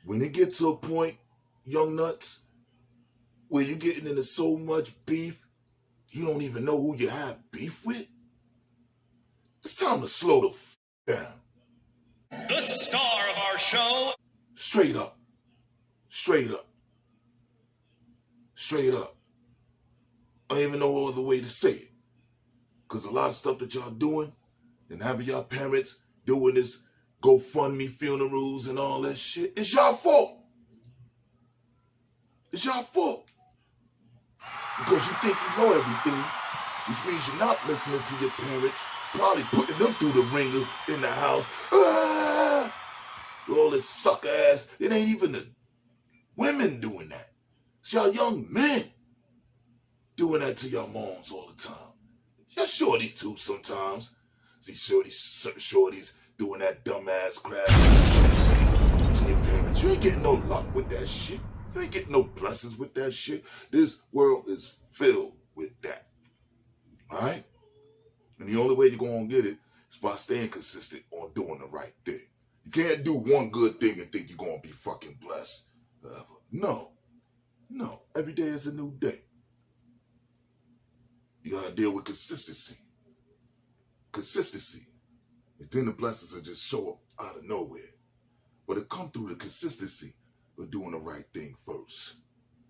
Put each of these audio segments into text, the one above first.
when it get to a point, young nuts, where you getting into so much beef, you don't even know who you have beef with, it's time to slow the f down. The star of our show. Straight up. Straight up. Straight up. I don't even know no other way to say it. Because a lot of stuff that y'all doing and having y'all parents doing this GoFundMe funerals and all that shit, it's y'all fault. It's y'all fault. Because you think you know everything, which means you're not listening to your parents, probably putting them through the ringer in the house. Ah! With all this sucker ass. It ain't even the women doing that. It's y'all young men doing that to y'all moms all the time. Y'all shorties too sometimes. See shorties doing that dumbass crap to your parents. You ain't getting no luck with that shit. You ain't getting no blessings with that shit. This world is filled with that. Alright? And the only way you're going to get it is by staying consistent on doing the right thing. You can't do one good thing and think you're going to be fucking blessed. No. No. Every day is a new day. You got to deal with consistency. Consistency. And then the blessings will just show up out of nowhere. But it come through the consistency of doing the right thing first.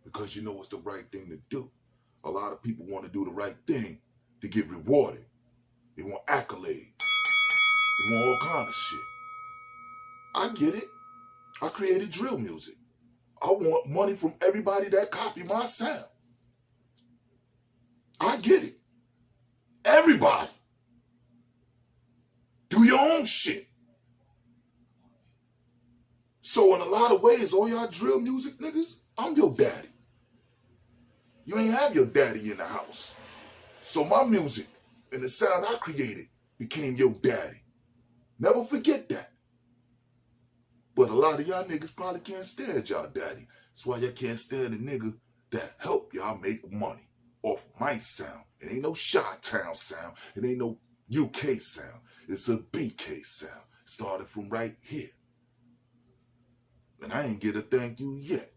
Because you know it's the right thing to do. A lot of people want to do the right thing to get rewarded. They want accolades. They want all kind of shit. I get it. I created drill music. I want money from everybody that copy my sound. I get it. Everybody. Do your own shit. So in a lot of ways, all y'all drill music niggas, I'm your daddy. You ain't have your daddy in the house. So my music and the sound I created became your daddy. Never forget that. But a lot of y'all niggas probably can't stand y'all daddy. That's why y'all can't stand a nigga that help y'all make money off my sound. It ain't no Chi-Town sound. It ain't no UK sound. It's a BK sound. Started from right here. And I ain't get a thank you yet.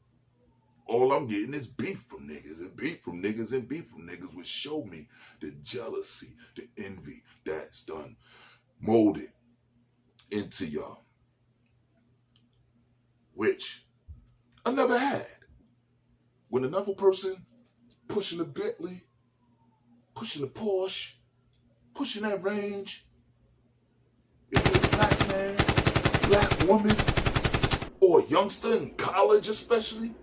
All I'm getting is beef from niggas, and beef from niggas, and beef from niggas, which show me the jealousy, the envy that's done molded into y'all. Which I never had. When another person pushing a Bentley, pushing a Porsche, pushing that range, if you're a black man, black woman, or a youngster in college especially,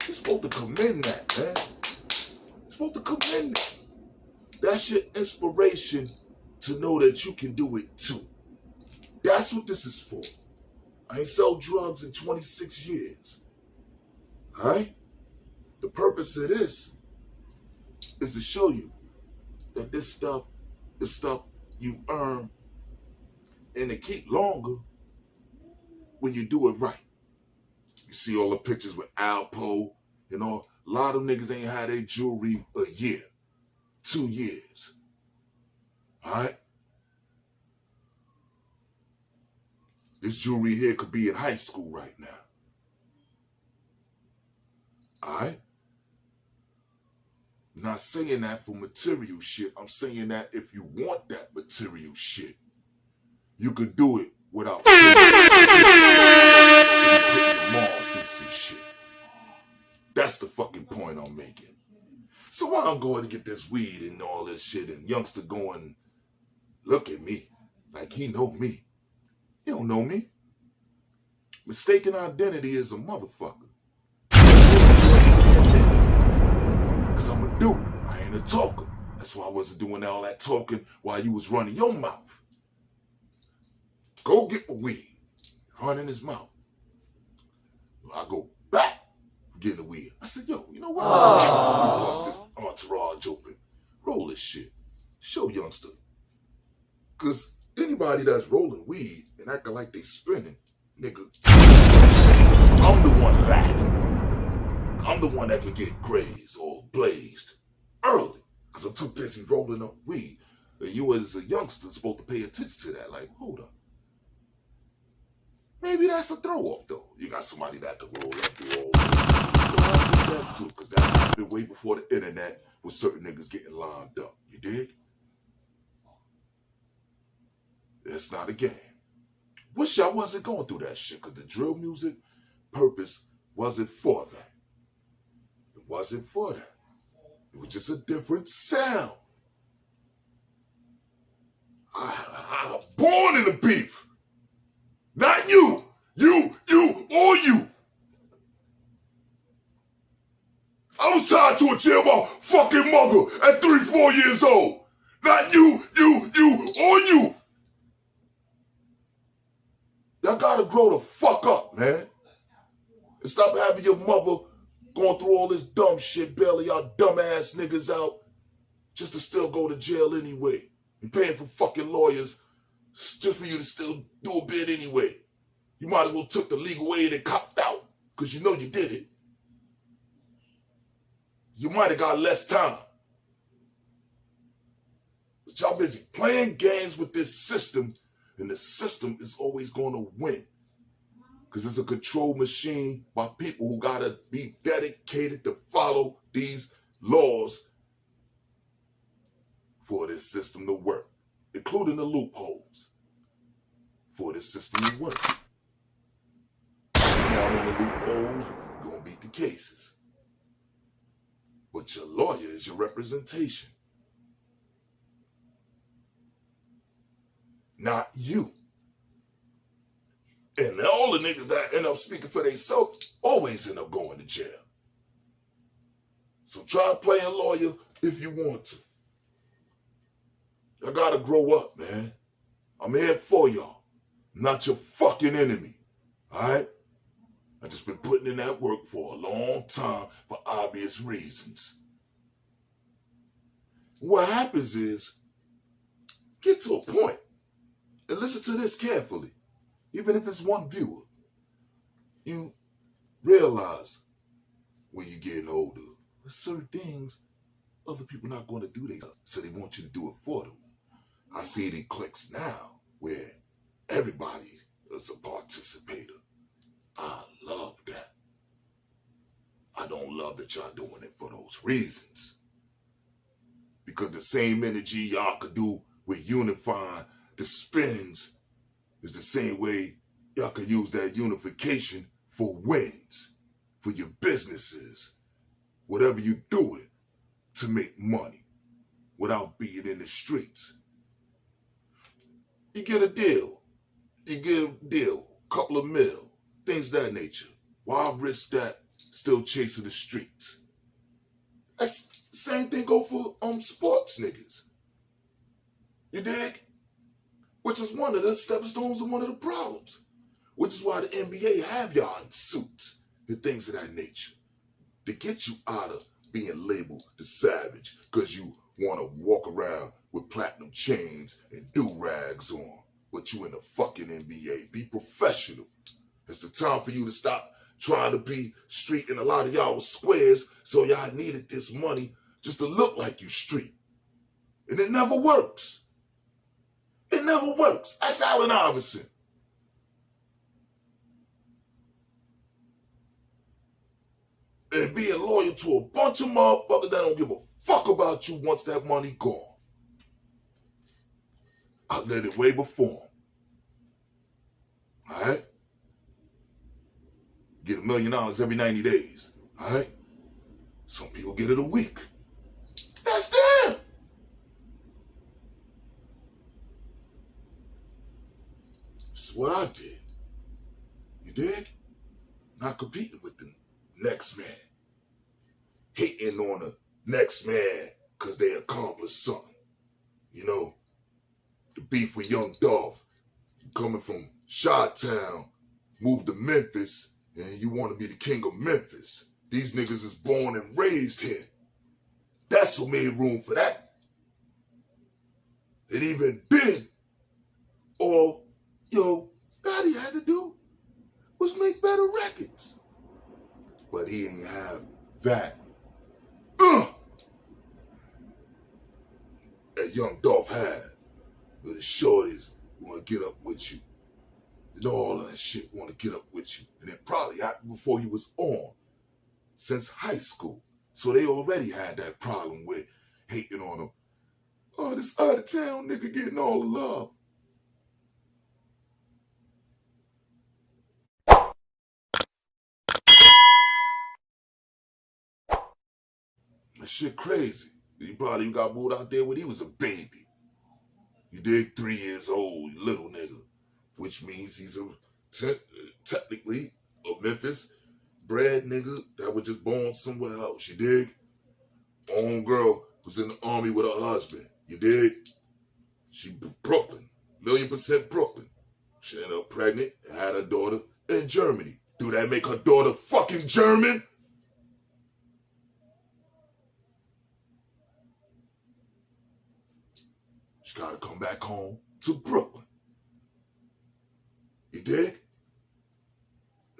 you're supposed to commend that, man. You're supposed to commend that. That's your inspiration to know that you can do it too. That's what this is for. I ain't sold drugs in 26 years. Alright? The purpose of this is to show you that this stuff is stuff you earn and to keep longer when you do it right. You see all the pictures with Alpo, you know, a lot of niggas ain't had their jewelry a year, 2 years. Alright? This jewelry here could be in high school right now. Alright? I'm not saying that for material shit. I'm saying that if you want that material shit, you could do it without putting your moms through some shit. That's the fucking point I'm making. So why I'm going to get this weed and all this shit, and youngster going, look at me like he know me. He don't know me. Mistaken identity is a motherfucker. Because I'm a dude. I ain't a talker. That's why I wasn't doing all that talking while you was running your mouth. Go get the weed. Running his mouth. I go back for getting the weed. I said, yo, you know what? Let me bust this entourage open. Roll this shit. Show youngster. Because anybody that's rolling weed and acting like they spinning, nigga, I'm the one lacking. I'm the one that could get grazed or blazed early because I'm too busy rolling up weed. And you as a youngster supposed to pay attention to that. Like, hold up. maybe that's a throw off though. You got somebody that can roll up through all this. So I think that too, because that happened way before the internet with certain niggas getting lined up. You dig? It's not a game. Wish I wasn't going through that shit, because the drill music purpose wasn't for that. It wasn't for that. It was just a different sound. I'm born in the beef. Not you. You, or you. I was tied to a chair by my fucking mother at 3-4 years old. Not you, or you. Y'all gotta grow the fuck up, man. And stop having your mother going through all this dumb shit, bailing y'all dumbass niggas out just to still go to jail anyway. And paying for fucking lawyers just for you to still do a bit anyway. You might as well took the legal aid and copped out, because you know you did it. You might have got less time. But y'all busy playing games with this system, and the system is always going to win. Because it's a control machine by people who got to be dedicated to follow these laws for this system to work, including the loopholes for this system to work. Smart on the loopholes, you're going to beat the cases. But your lawyer is your representation, not you. And all the niggas that end up speaking for themselves always end up going to jail. So try playing lawyer if you want to. I gotta grow up, man. I'm here for y'all. I'm not your fucking enemy. Alright? I just been putting in that work for a long time for obvious reasons. What happens is, get to a point and listen to this carefully. Even if it's one viewer, you realize when you're getting older, there's certain things other people not going to do, so they want you to do it for them. I see it in cliques now where everybody is a participator. I love that. I don't love that y'all doing it for those reasons. Because the same energy y'all could do with unifying the spins is the same way y'all could use that unification for wins, for your businesses, whatever you do it to make money without being in the streets. You get a deal, couple of mil, things of that nature. Why risk that still chasing the streets? That's the same thing go for sports niggas. You dig? Which is one of the stepping stones and one of the problems. Which is why the NBA have y'all in suits and things of that nature. To get you out of being labeled the savage because you want to walk around with platinum chains and do-rags on. But you in the fucking NBA. Be professional. It's the time for you to stop trying to be street, and a lot of y'all was squares, so y'all needed this money just to look like you street. And it never works. It never works. That's Allen Iverson. And being loyal to a bunch of motherfuckers that don't give a fuck about you once that money gone. I let it way before them. Alright? Get $1 million every 90 days. Alright? Some people get it a week. That's them. This is what I did. You dig? Not competing with the next man. Hating on the next man because they accomplished something. You know, the beef with Young Dolph. Coming from Chi-Town, moved to Memphis, and you want to be the king of Memphis. These niggas is born and raised here. That's what made room for that. And even Ben, all Patty had to do was make better records. But he ain't have that. That Young Dolph had. But the shorties want to get up with you. and all of that shit want to get up with you. And it probably happened before he was on, since high school. So they already had that problem with hating on him. Oh, this out of town nigga getting all the love. That shit crazy. He probably got moved out there when he was a baby. You dig? 3 years old, you little nigga. Which means he's technically a Memphis bred nigga that was just born somewhere else. You dig? Own girl was in the army with her husband. You dig? She Brooklyn. 1,000,000% Brooklyn. She ended up pregnant and had her daughter in Germany. Do that make her daughter fucking German? She gotta come back home to Brooklyn. You dig?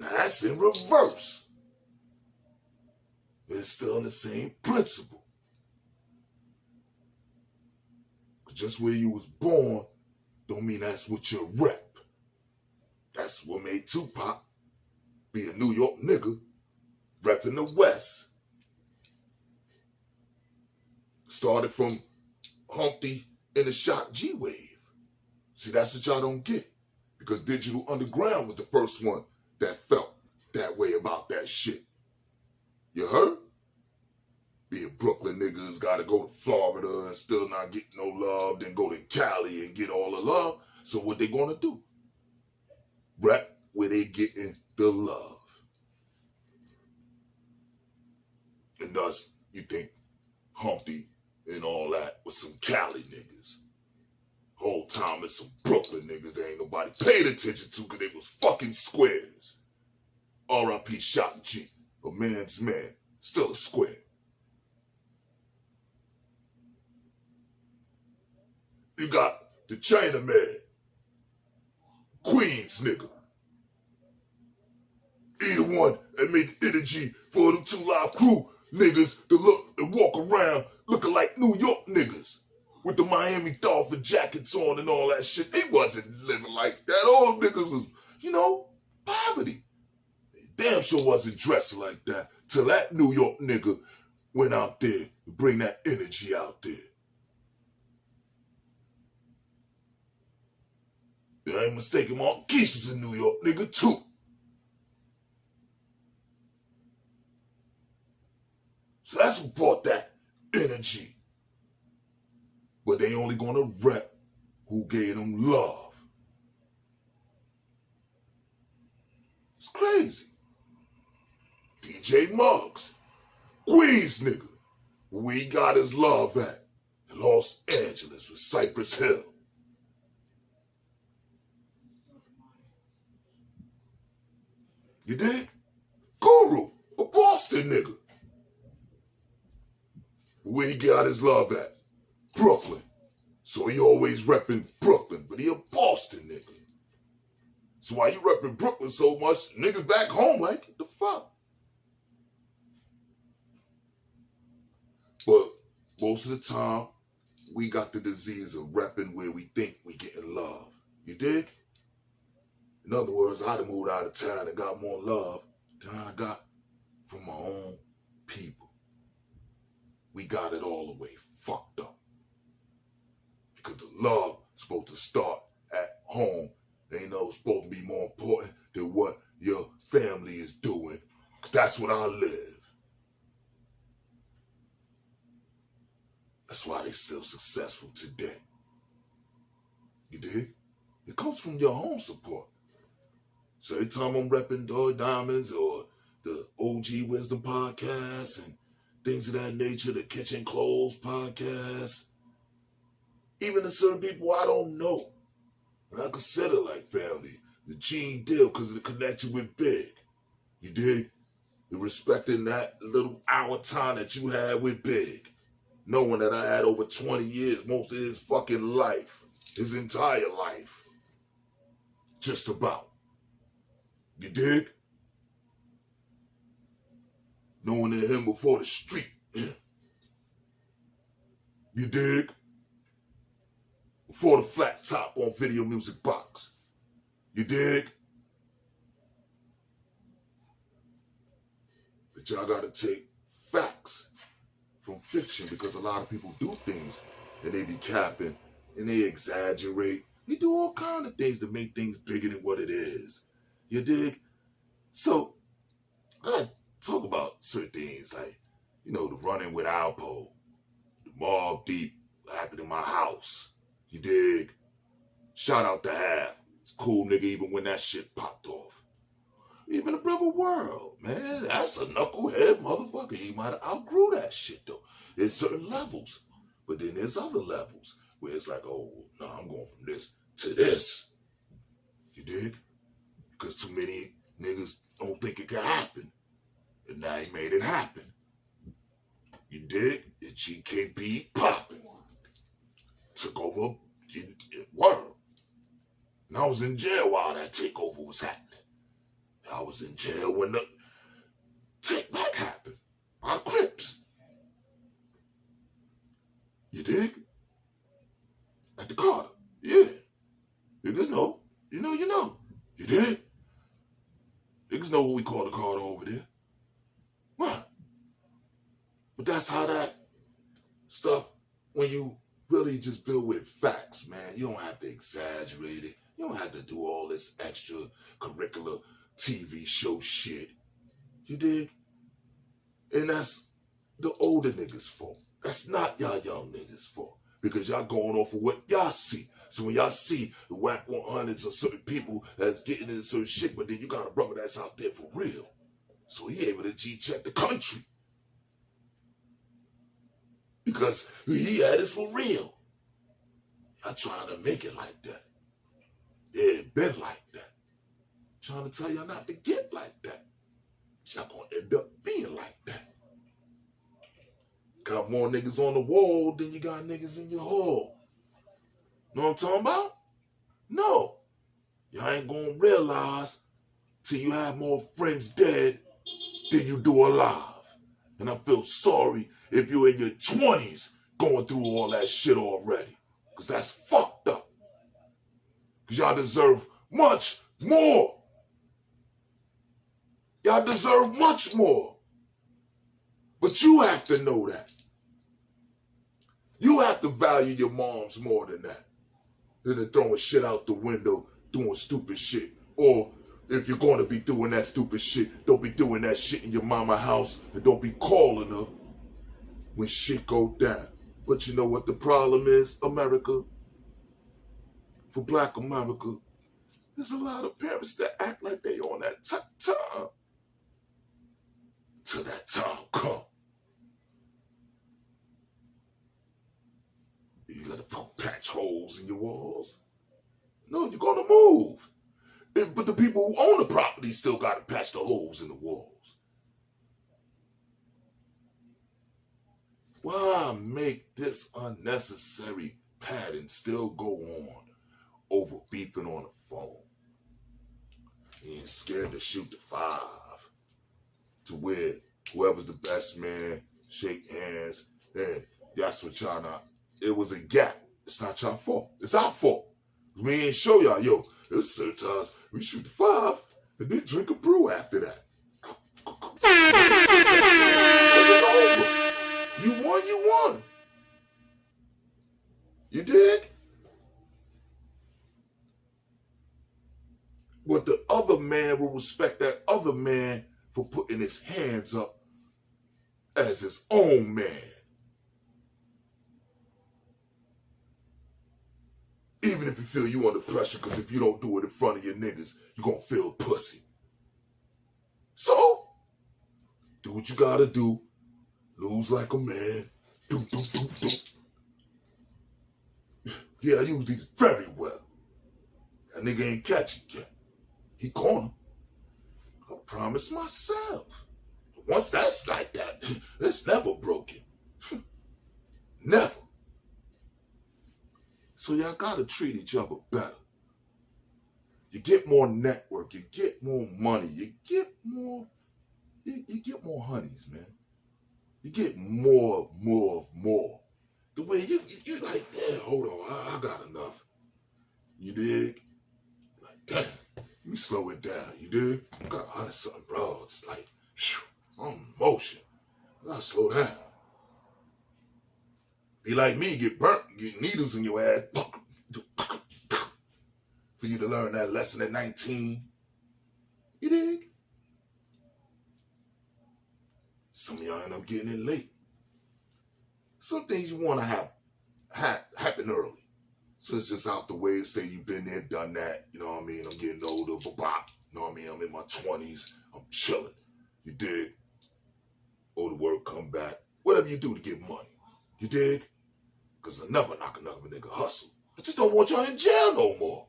Now that's in reverse. It's still in the same principle. Just where you was born don't mean that's what you rep. That's what made Tupac be a New York nigga repping the West. Started from Humpty in the Shock G-Wave. See, that's what y'all don't get. Because Digital Underground was the first one that felt that way about that shit. You heard? Being Brooklyn niggas gotta go to Florida and still not get no love, then go to Cali and get all the love. So what they gonna do? Rap where they getting the love. And thus, you think Humpty and all that was some Cali niggas. Whole time it's some Brooklyn niggas that ain't nobody paid attention to because they was fucking squares. R.I.P. Shock G, a man's man, still a square. You got the Chinaman, Queens nigga. He the one that made the energy for them 2 Live Crew niggas to look and walk around looking like New York niggas with the Miami Dolphin jackets on and all that shit. They wasn't living like that. All them niggas was, poverty. They damn sure wasn't dressing like that till that New York nigga went out there to bring that energy out there. I ain't mistaken, Marquise is a New York nigga too. So that's who brought that energy. But they only gonna rep who gave them love. It's crazy. DJ Muggs, Queens nigga, where he got his love at in Los Angeles with Cypress Hill. You dig? Guru, a Boston nigga. Where he got his love at? Brooklyn. So he always repping Brooklyn, but he a Boston nigga. So why you repping Brooklyn so much, niggas back home like, what the fuck? But most of the time, we got the disease of repping where we think we getting love. You dig? In other words, I done moved out of town and got more love than I got from my own people. We got it all the way fucked up. Because the love is supposed to start at home. Ain't no supposed to be more important than what your family is doing. Because that's what I live. That's why they still successful today. You dig? It comes from your home support. So every time I'm repping Doy Diamonds or the OG Wisdom podcast and things of that nature, the Kitchen Clothes podcast, even to certain people I don't know, and I consider like family, the Gene Deal because of the connection with Big. You dig? The respecting that little hour time that you had with Big. Knowing that I had over 20 years, most of his fucking life, his entire life. Just about. You dig? Knowing him before the street. You dig? Before the flat top on Video Music Box. You dig? But y'all gotta take facts from fiction, because a lot of people do things and they be capping and they exaggerate. They do all kinds of things to make things bigger than what it is. You dig? So I talk about certain things like, you know, the running with Alpo, the Mobb Deep happened in my house. You dig? Shout out to Half. It's a cool nigga even when that shit popped off. Even the Brother World, man, that's a knucklehead motherfucker. He might have outgrew that shit though. There's certain levels. But then there's other levels where it's like, oh, no, I'm going from this to this. You dig? Because too many niggas don't think it can happen. And now he made it happen. You dig? The GKB popping. Took over the world. And I was in jail while that takeover was happening. I was in jail when the take back happened. Our Crips. You dig? At the Carter. Yeah. Niggas know. You know, you know. You dig? Niggas know what we call the Carter over there. What? But that's how that stuff, when you really just build with facts, man, you don't have to exaggerate it. You don't have to do all this extra curricular TV show shit. You dig? And that's the older niggas' fault. That's not y'all young niggas' fault. Because y'all going off of what y'all see. So when y'all see the whack 100s or certain people that's getting into certain shit, but then you got a brother that's out there for real. So he able to G-check the country. Because he had it for real. Y'all trying to make it like that. Yeah, it been like that. Trying to tell y'all not to get like that. Y'all gonna end up being like that. Got more niggas on the wall than you got niggas in your hall. Know what I'm talking about? No. Y'all ain't gonna realize till you have more friends dead than you do alive. And I feel sorry if you're in your 20s going through all that shit already. Because that's fucked up. Because y'all deserve much more. Y'all deserve much more. But you have to know that. You have to value your moms more than that. Than to throwing shit out the window, doing stupid shit. Or if you're going to be doing that stupid shit, don't be doing that shit in your mama's house and don't be calling her when shit go down. But you know what the problem is, America? For Black America, there's a lot of parents that act like they on that time. Till that time come. You gotta patch holes in your walls. No, you're gonna move. But the people who own the property still gotta patch the holes in the walls. Why make this unnecessary pattern still go on over beefing on the phone? You ain't scared to shoot the 5 to where whoever's the best man shake hands, and that's what y'all not. It was a gap. It's not y'all fault. It's our fault. We ain't show y'all, yo, there's certain times we shoot the 5 and then drink a brew after that. It's over. You won, you won. You dig? But the other man will respect that other man for putting his hands up as his own man. Even if you feel you under pressure, because if you don't do it in front of your niggas, you're going to feel pussy. So, do what you got to do. Lose like a man. Do. Yeah, I use these very well. That nigga ain't catching yet. He gonna. I promise myself. Once that's like that, it's never broken. Never. So y'all gotta treat each other better. You get more network, you get more money, you get more honeys, man. You get more. The way you like, yeah, hold on, I got enough. You dig? Like, damn. Let me slow it down, you dig? I got 100-something broads, like, I'm in motion. I gotta slow down. Be like me, get burnt, get needles in your ass. For you to learn that lesson at 19. You dig? Some of y'all end up getting it late. Some things you want to have happen early. So it's just out the way. Say you've been there, done that. You know what I mean? I'm getting older, you know what I mean? I'm in my 20s. I'm chilling. You dig? Go to work, come back. Whatever you do to get money. You dig? Because I never knock another nigga hustle. I just don't want y'all in jail no more.